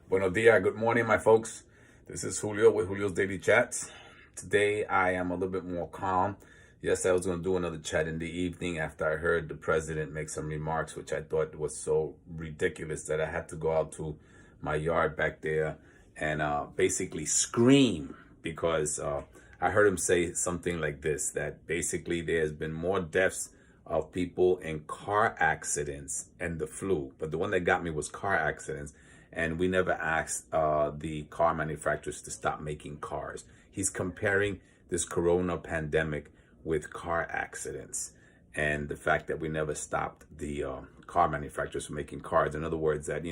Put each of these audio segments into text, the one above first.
Buenos dias, good morning, my folks. This is Julio with Julio's Daily Chats. Today I am a little bit more calm. Yes, I was going to do another chat in the evening after I heard the president make some remarks, which I thought was so ridiculous that I had to go out to my yard back there and basically scream because I heard him say something like this, that basically there's been more deaths of people in car accidents and the flu. But the one that got me was car accidents. And we never asked the car manufacturers to stop making cars. He's comparing this corona pandemic with car accidents and the fact that we never stopped the car manufacturers from making cars. In other words, that,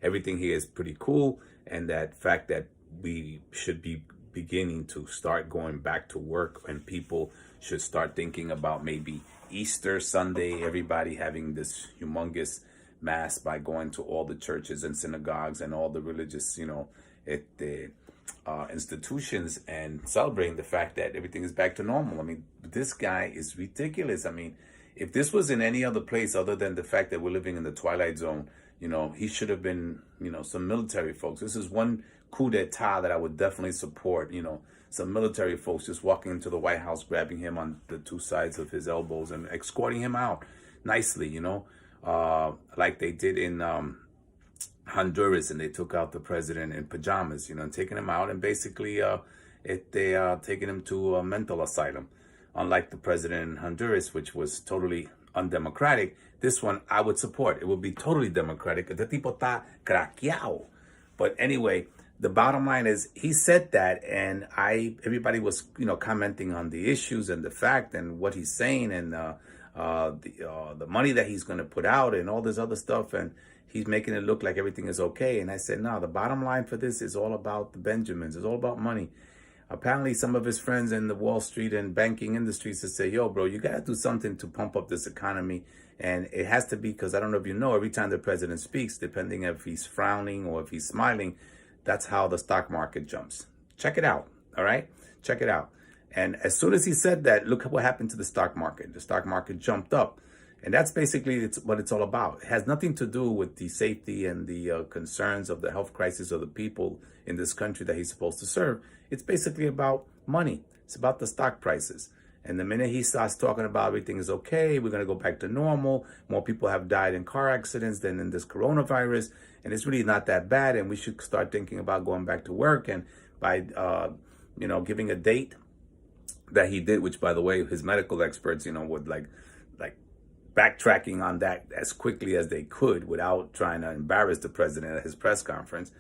everything here is pretty cool, and that fact that we should be beginning to start going back to work, and people should start thinking about maybe Easter Sunday, everybody having this humongous mass by going to all the churches and synagogues and all the religious, institutions, and celebrating the fact that everything is back to normal. I mean, this guy is ridiculous. I mean, if this was in any other place other than the fact that we're living in the Twilight Zone, he should have been, some military folks. This is one coup d'etat that I would definitely support, some military folks just walking into the White House, grabbing him on the two sides of his elbows and escorting him out nicely, like they did in Honduras, and they took out the president in pajamas, and taking him out, and basically they taking him to a mental asylum. Unlike the president in Honduras, which was totally undemocratic, this one I would support. It would be totally democratic. The tipo está craqueado. But anyway, the bottom line is he said that, and everybody was commenting on the issues and the fact and what he's saying, and the money that he's going to put out and all this other stuff, and he's making it look like everything is okay. And I said, no, the bottom line for this is all about the Benjamins. It's all about money. Apparently, some of his friends in the Wall Street and banking industries to say, yo, bro, you got to do something to pump up this economy. And it has to be, because I don't know if you know, every time the president speaks, depending if he's frowning or if he's smiling, that's how the stock market jumps. Check it out. All right? Check it out. And as soon as he said that, look what happened to the stock market. The stock market jumped up. And that's basically what it's all about. It has nothing to do with the safety and the concerns of the health crisis of the people in this country that he's supposed to serve. It's basically about money. It's about the stock prices. And the minute he starts talking about everything is okay, we're going to go back to normal, more people have died in car accidents than in this coronavirus, and it's really not that bad, and we should start thinking about going back to work. And by, giving a date that he did, which, by the way, his medical experts, would like backtracking on that as quickly as they could without trying to embarrass the president at his press conference.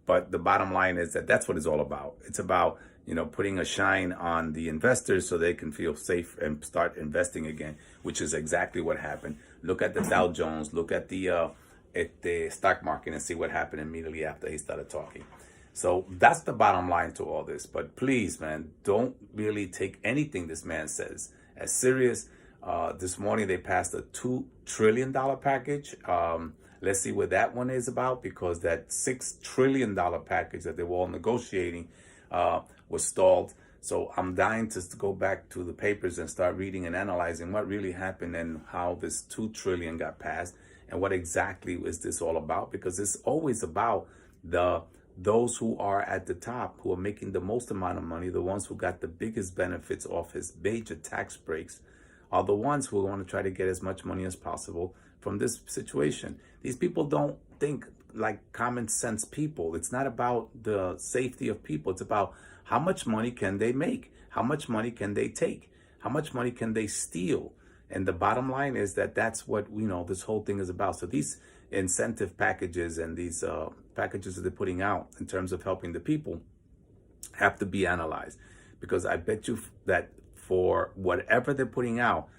But the bottom line is that that's what it's all about. It's about, putting a shine on the investors so they can feel safe and start investing again, which is exactly what happened. Look at the Dow Jones, look at the stock market, and see what happened immediately after he started talking. So that's the bottom line to all this. But please, man, don't really take anything this man says as serious. This morning they passed a $2 trillion package. Let's see what that one is about, because that $6 trillion package that they were all negotiating was stalled. So I'm dying to go back to the papers and start reading and analyzing what really happened and how this $2 trillion got passed and what exactly is this all about, because it's always about those who are at the top, who are making the most amount of money, the ones who got the biggest benefits off his major tax breaks, are the ones who want to try to get as much money as possible from this situation. These people don't think like common sense people. It's not about the safety of people. It's about how much money can they make? How much money can they take? How much money can they steal? And the bottom line is that that's what, this whole thing is about. So these incentive packages and these packages that they're putting out in terms of helping the people have to be analyzed, because I bet you that for whatever they're putting out,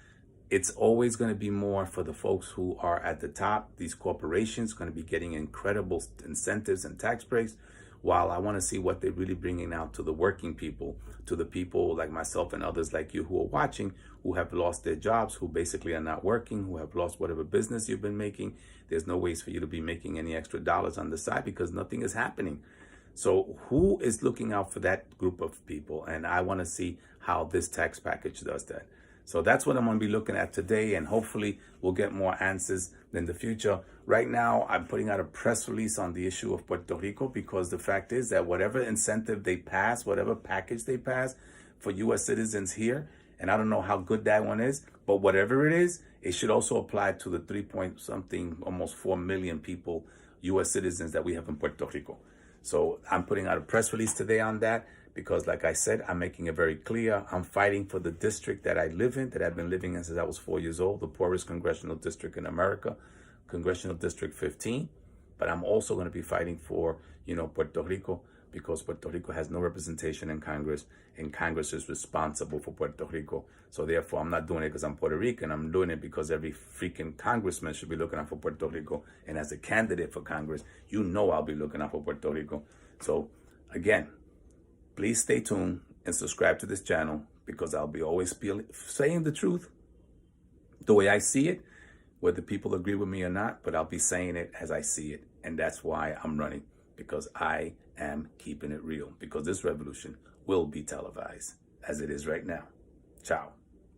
it's always going to be more for the folks who are at the top. These corporations going to be getting incredible incentives and tax breaks, while I want to see what they're really bringing out to the working people, to the people like myself and others like you who are watching, who have lost their jobs, who basically are not working, who have lost whatever business you've been making. There's no ways for you to be making any extra dollars on the side because nothing is happening. So who is looking out for that group of people? And I want to see how this tax package does that. So that's what I'm going to be looking at today, and hopefully we'll get more answers in the future. Right now, I'm putting out a press release on the issue of Puerto Rico because the fact is that whatever incentive they pass, whatever package they pass for U.S. citizens here, and I don't know how good that one is, but whatever it is, it should also apply to the 3 point something, almost 4 million people, U.S. citizens that we have in Puerto Rico. So I'm putting out a press release today on that because, like I said, I'm making it very clear. I'm fighting for the district that I live in, that I've been living in since I was 4 years old, the poorest congressional district in America, Congressional District 15. But I'm also going to be fighting for, Puerto Rico, because Puerto Rico has no representation in Congress, and Congress is responsible for Puerto Rico. So therefore, I'm not doing it because I'm Puerto Rican. I'm doing it because every freaking congressman should be looking out for Puerto Rico. And as a candidate for Congress, I'll be looking out for Puerto Rico. So again, please stay tuned and subscribe to this channel because I'll be always saying the truth the way I see it, whether people agree with me or not, but I'll be saying it as I see it. And that's why I'm running, because I am keeping it real, because this revolution will be televised as it is right now. Ciao.